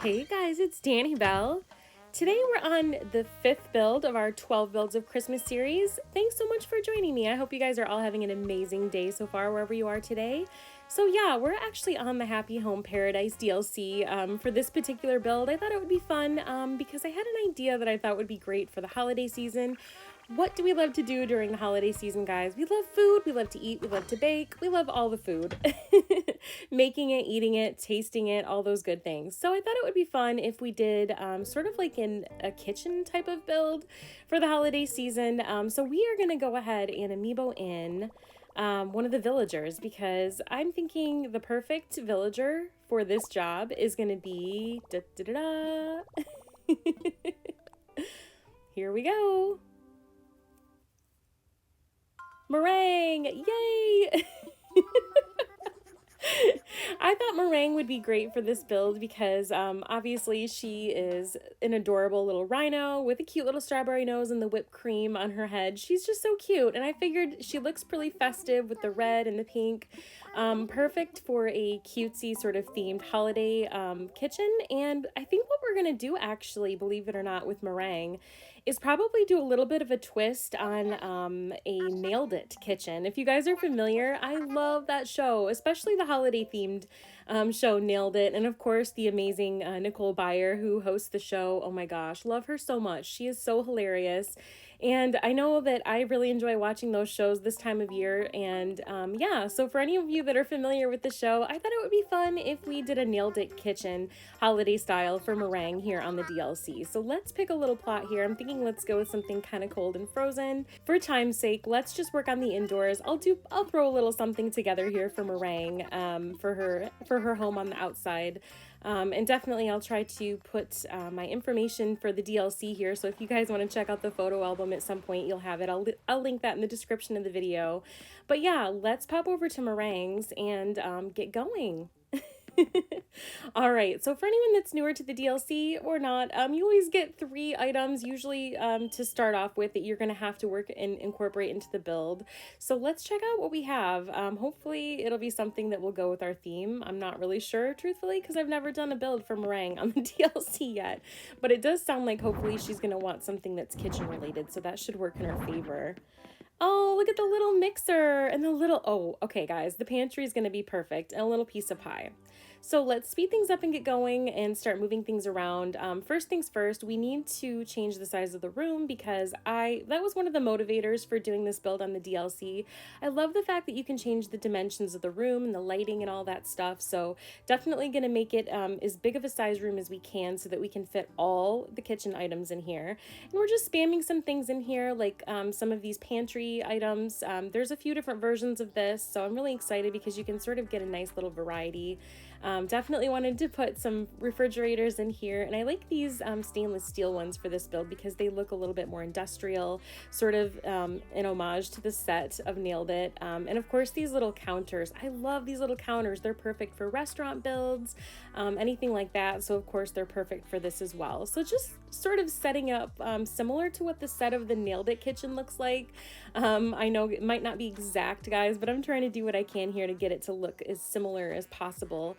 Hey guys, it's Danibelle. Today we're on the 5th build of our 12 builds of Christmas series. Thanks so much for joining me. I hope you guys are all having an amazing day so far wherever you are today. So yeah, we're actually on the Happy Home Paradise DLC for this particular build. I thought it would be fun because I had an idea that I thought would be great for the holiday season. What do we love to do during the holiday season, guys? We love food, we love to eat, we love to bake, we love all the food. Making it, eating it, tasting it, all those good things. So I thought it would be fun if we did sort of like in a kitchen type of build for the holiday season. So we are going to go ahead and amiibo in one of the villagers because I'm thinking the perfect villager for this job is going to be Here we go. Meringue! Yay! I thought Meringue would be great for this build because obviously she is an adorable little rhino with a cute little strawberry nose and the whipped cream on her head. She's just so cute, and I figured she looks pretty festive with the red and the pink. Perfect for a cutesy sort of themed holiday kitchen. And I think what we're gonna do, actually, believe it or not, with Meringue is probably do a little bit of a twist on a Nailed It kitchen. If you guys are familiar, I love that show, especially the holiday themed show Nailed It, and of course the amazing Nicole Byer who hosts the show. Oh my gosh, love her so much. She is so hilarious. And I know that I really enjoy watching those shows this time of year. And yeah, so for any of you that are familiar with the show, I thought it would be fun if we did a Nailed It kitchen holiday style for Meringue here on the DLC. So let's pick a little plot here. I'm thinking let's go with something kind of cold and frozen. For time's sake, let's just work on the indoors. I'll throw a little something together here for Meringue for her home on the outside. And definitely I'll try to put my information for the DLC here, so if you guys want to check out the photo album at some point, you'll have it. I'll link that in the description of the video. But yeah, let's pop over to Meringues and get going. All right, so for anyone that's newer to the DLC or not, you always get 3 items usually to start off with that you're going to have to work and incorporate into the build. So let's check out what we have. Hopefully it'll be something that will go with our theme. I'm not really sure, truthfully, because I've never done a build for Meringue on the DLC yet, but it does sound like hopefully she's going to want something that's kitchen related, so that should work in her favor. Oh, look at the little mixer and the little, oh, okay guys, the pantry is going to be perfect, and a little piece of pie. So let's speed things up and get going and start moving things around. First things first, we need to change the size of the room because that was one of the motivators for doing this build on the DLC. I love the fact that you can change the dimensions of the room and the lighting and all that stuff. So definitely going to make it as big of a size room as we can so that we can fit all the kitchen items in here. And we're just spamming some things in here, like some of these pantry items. There's a few different versions of this, so I'm really excited because you can sort of get a nice little variety. Definitely wanted to put some refrigerators in here, and I like these stainless steel ones for this build because they look a little bit more industrial, sort of an homage to the set of Nailed It. And of course these little counters, I love these little counters. They're perfect for restaurant builds, anything like that, so of course they're perfect for this as well. So just sort of setting up similar to what the set of the Nailed It kitchen looks like. I know it might not be exact, guys, but I'm trying to do what I can here to get it to look as similar as possible.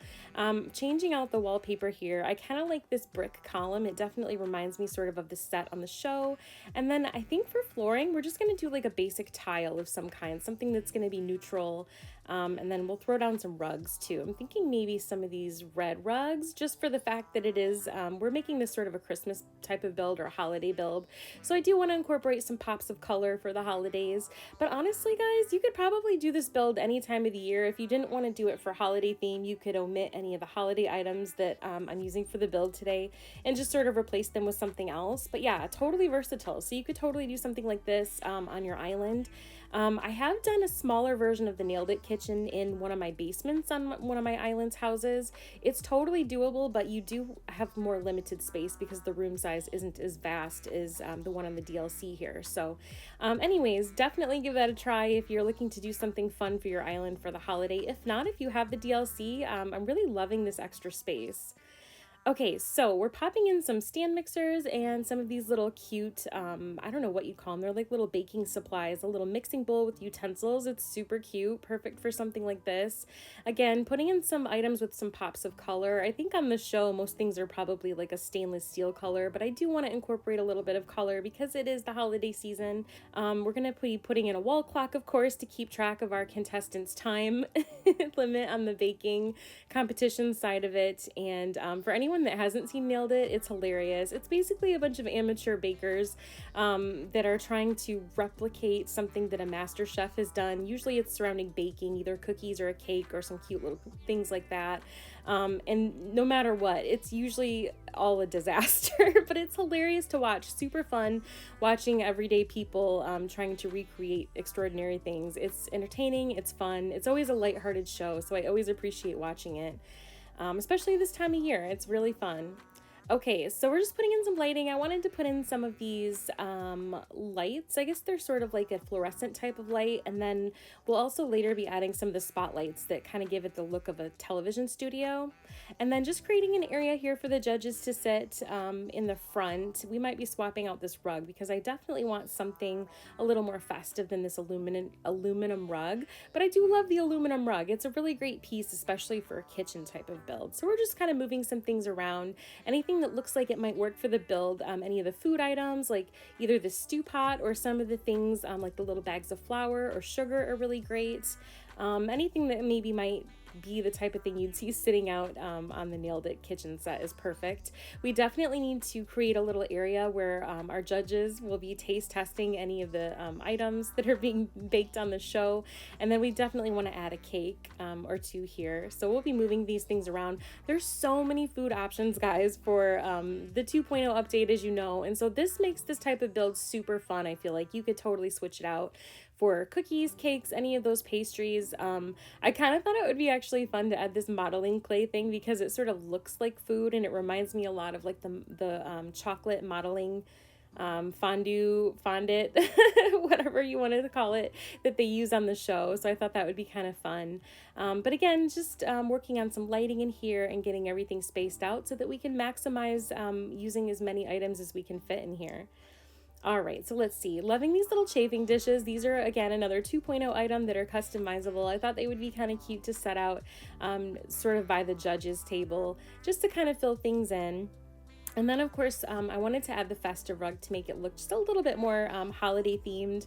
Changing out the wallpaper here, I kind of like this brick column. It definitely reminds me sort of the set on the show. And then I think for flooring, we're just going to do like a basic tile of some kind, something that's going to be neutral. And then we'll throw down some rugs too. I'm thinking maybe some of these red rugs, just for the fact that it is, we're making this sort of a Christmas type of build or a holiday build. So I do want to incorporate some pops of color for the holidays. But honestly, guys, you could probably do this build any time of the year. If you didn't want to do it for holiday theme, you could omit any of the holiday items that I'm using for the build today and just sort of replace them with something else. But yeah, totally versatile. So you could totally do something like this on your island. I have done a smaller version of the Nailed It kitchen in one of my basements on one of my island's houses. It's totally doable, but you do have more limited space because the room size isn't as vast as the one on the DLC here. So anyways, definitely give that a try if you're looking to do something fun for your island for the holiday. If not, if you have the DLC, I'm really loving this extra space. Okay, so we're popping in some stand mixers and some of these little cute, I don't know what you call them. They're like little baking supplies, a little mixing bowl with utensils. It's super cute, perfect for something like this. Again, putting in some items with some pops of color. I think on the show, most things are probably like a stainless steel color, but I do want to incorporate a little bit of color because it is the holiday season. We're going to be putting in a wall clock, of course, to keep track of our contestants' time limit on the baking competition side of it. And for anyone that hasn't seen Nailed It, it's hilarious. It's basically a bunch of amateur bakers that are trying to replicate something that a master chef has done. Usually it's surrounding baking, either cookies or a cake or some cute little things like that. And no matter what, it's usually all a disaster, but it's hilarious to watch. Super fun watching everyday people trying to recreate extraordinary things. It's entertaining, it's fun, it's always a lighthearted show, so I always appreciate watching it, especially this time of year. It's really fun. Okay, so we're just putting in some lighting. I wanted to put in some of these lights. I guess they're sort of like a fluorescent type of light. And then we'll also later be adding some of the spotlights that kind of give it the look of a television studio. And then just creating an area here for the judges to sit in the front. We might be swapping out this rug because I definitely want something a little more festive than this aluminum rug. But I do love the aluminum rug. It's a really great piece, especially for a kitchen type of build. So we're just kind of moving some things around. Anything that looks like it might work for the build, any of the food items like either the stew pot or some of the things like the little bags of flour or sugar are really great. Anything that maybe might be the type of thing you'd see sitting out on the Nailed It kitchen set is perfect. We definitely need to create a little area where our judges will be taste testing any of the items that are being baked on the show, and then we definitely want to add a cake or two here. So we'll be moving these things around. There's so many food options, guys, for the 2.0 update, as you know, and so this makes this type of build super fun. I feel like you could totally switch it out for cookies, cakes, any of those pastries. I kind of thought it would be actually fun to add this modeling clay thing because it sort of looks like food and it reminds me a lot of like the chocolate modeling fondant, whatever you wanted to call it, that they use on the show. So I thought that would be kind of fun. But again, just working on some lighting in here and getting everything spaced out so that we can maximize using as many items as we can fit in here. All right, so let's see. Loving these little chafing dishes. These are, again, another 2.0 item that are customizable. I thought they would be kind of cute to set out sort of by the judges' table just to kind of fill things in. And then, of course, I wanted to add the Festive rug to make it look just a little bit more holiday themed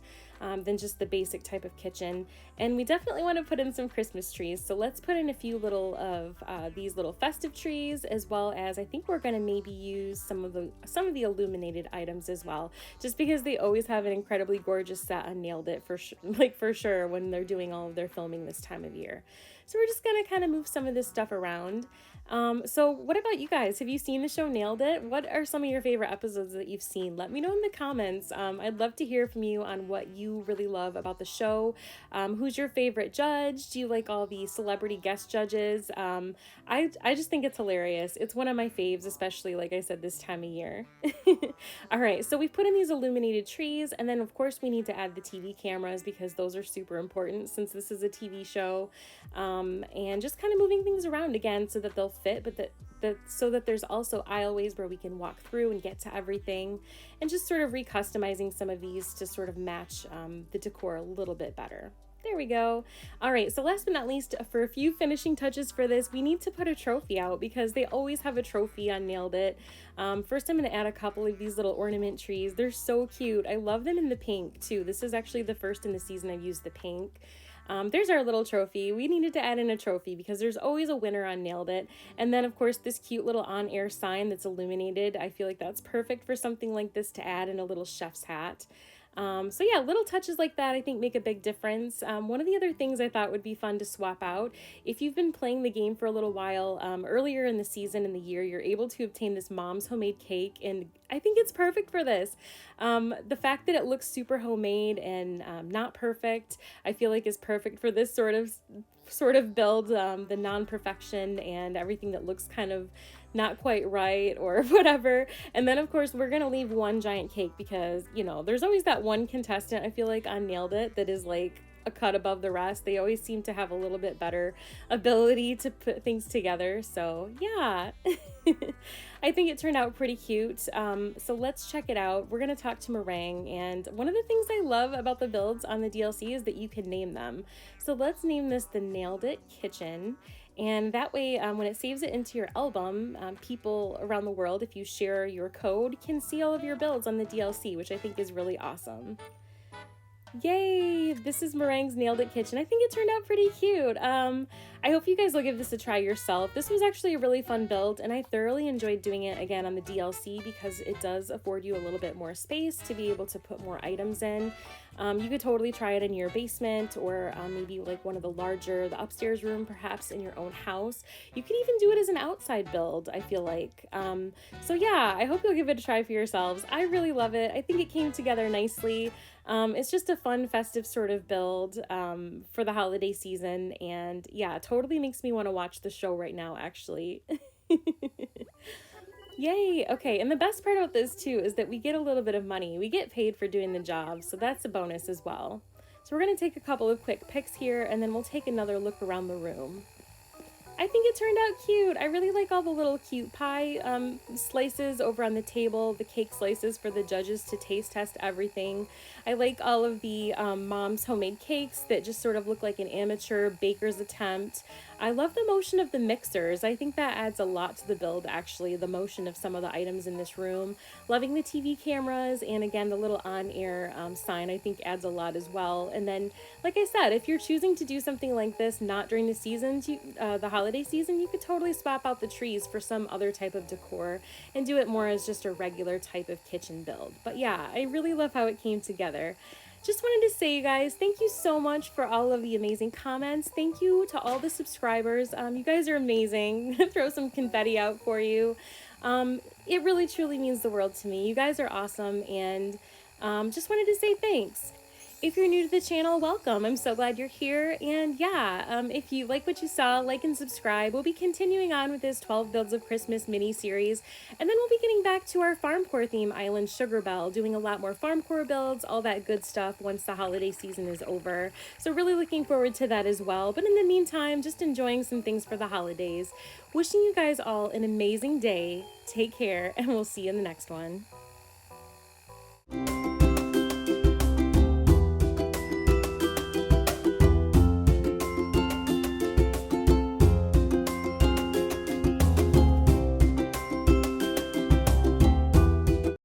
than just the basic type of kitchen. And we definitely want to put in some Christmas trees. So let's put in a few little of these little festive trees, as well as I think we're going to maybe use some of the illuminated items as well, just because they always have an incredibly gorgeous set on Nailed It for sure when they're doing all of their filming this time of year. So we're just going to kind of move some of this stuff around. So what about you guys? Have you seen the show Nailed It? What are some of your favorite episodes that you've seen? Let me know in the comments. I'd love to hear from you on what you really love about the show. Who's your favorite judge? Do you like all the celebrity guest judges? I just think it's hilarious. It's one of my faves, especially, like I said, this time of year. All right, so we've put in these illuminated trees, and then of course we need to add the TV cameras because those are super important since this is a TV show. And just kind of moving things around again so that they'll fit, but so that there's also aisleways where we can walk through and get to everything, and just sort of recustomizing some of these to sort of match the decor a little bit better. There we go. All right, so last but not least, for a few finishing touches for this, we need to put a trophy out because they always have a trophy on Nailed It. First, I'm going to add a couple of these little ornament trees. They're so cute. I love them in the pink too. This is actually the first in the season I've used the pink. There's our little trophy. We needed to add in a trophy because there's always a winner on Nailed It. And then, of course, this cute little on-air sign that's illuminated. I feel like that's perfect for something like this to add in a little chef's hat. So yeah, little touches like that I think make a big difference. One of the other things I thought would be fun to swap out, if you've been playing the game for a little while, earlier in the season and the year, you're able to obtain this Mom's Homemade Cake, and I think it's perfect for this. The fact that it looks super homemade and not perfect, I feel like is perfect for this sort of build, the non-perfection and everything that looks kind of not quite right or whatever. And then of course we're gonna leave one giant cake because, you know, there's always that one contestant I feel like on Nailed It that is like a cut above the rest. They always seem to have a little bit better ability to put things together. So yeah, I think it turned out pretty cute. So let's check it out. We're going to talk to Meringue. And one of the things I love about the builds on the DLC is that you can name them. So let's name this the Nailed It Kitchen. And that way, when it saves it into your album, people around the world, if you share your code, can see all of your builds on the DLC, which I think is really awesome. Yay! This is Meringue's Nailed It Kitchen. I think it turned out pretty cute. I hope you guys will give this a try yourself. This was actually a really fun build, and I thoroughly enjoyed doing it again on the DLC because it does afford you a little bit more space to be able to put more items in. You could totally try it in your basement or maybe like one of the upstairs room, perhaps in your own house. You could even do it as an outside build, I feel like. So yeah, I hope you'll give it a try for yourselves. I really love it. I think it came together nicely. It's just a fun, festive sort of build for the holiday season, and yeah, it totally makes me want to watch the show right now, actually. Yay! Okay, and the best part about this too is that we get a little bit of money. We get paid for doing the job, so that's a bonus as well. So we're going to take a couple of quick pics here, and then we'll take another look around the room. I think it turned out cute. I really like all the little cute pie slices over on the table, the cake slices for the judges to taste test everything. I like all of the mom's homemade cakes that just sort of look like an amateur baker's attempt. I love the motion of the mixers. I think that adds a lot to the build, actually, the motion of some of the items in this room. Loving the TV cameras, and again, the little on-air sign I think adds a lot as well. And then, like I said, if you're choosing to do something like this not during the seasons, the holiday season, you could totally swap out the trees for some other type of decor and do it more as just a regular type of kitchen build. But yeah, I really love how it came together. Just wanted to say, you guys, thank you so much for all of the amazing comments. Thank you to all the subscribers. You guys are amazing. Throw some confetti out for you. It really truly means the world to me. You guys are awesome, and just wanted to say thanks. If you're new to the channel, welcome. I'm so glad you're here. And yeah, if you like what you saw, like and subscribe. We'll be continuing on with this 12 Builds of Christmas mini-series. And then we'll be getting back to our Farmcore theme island, Sugar Belle, doing a lot more Farmcore builds, all that good stuff once the holiday season is over. So really looking forward to that as well. But in the meantime, just enjoying some things for the holidays. Wishing you guys all an amazing day. Take care, and we'll see you in the next one.